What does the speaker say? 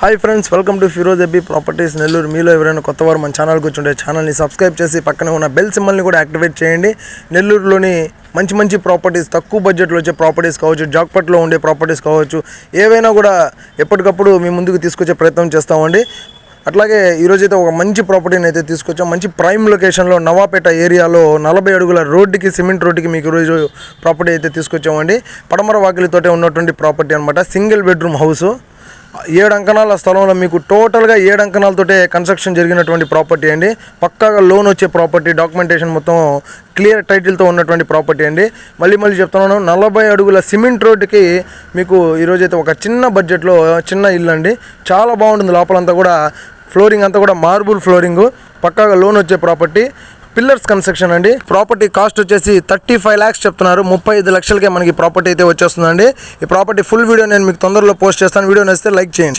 Hi friends, welcome to Firoz AB properties Nellore. మీలో ఎవరైనా కొత్త వారు మన ఛానల్కి వచ్చి ఛానల్ని సబ్స్క్రైబ్ చేసి పక్కనే ఉన్న బెల్ సింబల్ని కూడా యాక్టివేట్ చేయండి. నెల్లూరులోని మంచి ప్రాపర్టీస్, తక్కువ బడ్జెట్లో వచ్చే ప్రాపర్టీస్ కావచ్చు, జాక్పట్లో ఉండే ప్రాపర్టీస్ కావచ్చు, ఏవైనా కూడా ఎప్పటికప్పుడు మీ ముందుకు తీసుకొచ్చే ప్రయత్నం చేస్తామండి. అట్లాగే ఈరోజైతే ఒక మంచి ప్రాపర్టీని అయితే తీసుకొచ్చాం. మంచి ప్రైమ్ లొకేషన్లో నవాపేట ఏరియాలో 40 అడుగుల రోడ్డుకి, సిమెంట్ రోడ్డుకి మీకు ఈరోజు ప్రాపర్టీ అయితే తీసుకొచ్చామండి. పడమర వాకిలితోటే ఉన్నటువంటి ప్రాపర్టీ అనమాట. సింగిల్ బెడ్రూమ్ హౌసు, 7 అంకణాల స్థలంలో మీకు టోటల్గా 7 అంకణాలతోటే కన్స్ట్రక్షన్ జరిగినటువంటి ప్రాపర్టీ అండి. పక్కాగా లోన్ వచ్చే ప్రాపర్టీ, డాక్యుమెంటేషన్ మొత్తం క్లియర్ టైటిల్తో ఉన్నటువంటి ప్రాపర్టీ అండి. మళ్ళీ చెప్తున్నాను, 40 అడుగుల సిమెంట్ రోడ్డుకి మీకు ఈరోజైతే ఒక చిన్న బడ్జెట్లో చిన్న ఇల్లు అండి. చాలా బాగుంటుంది. లోపలంతా కూడా ఫ్లోరింగ్ అంతా కూడా మార్బుల్ ఫ్లోరింగు, పక్కాగా లోన్ వచ్చే ప్రాపర్టీ, పిల్లర్స్ కన్స్ట్రక్షన్ అండి. ప్రాపర్టీ కాస్ట్ వచ్చేసి 35 lakhs చెప్తున్నారు. 35 లక్షలకే మనకి ప్రాపర్టీ అయితే వచ్చేస్తుందండి. ఈ ప్రాపర్టీ ఫుల్ వీడియో నేను మీకు తొందరలో పోస్ట్ చేస్తాను. వీడియో నచ్చితే లైక్ చేయండి.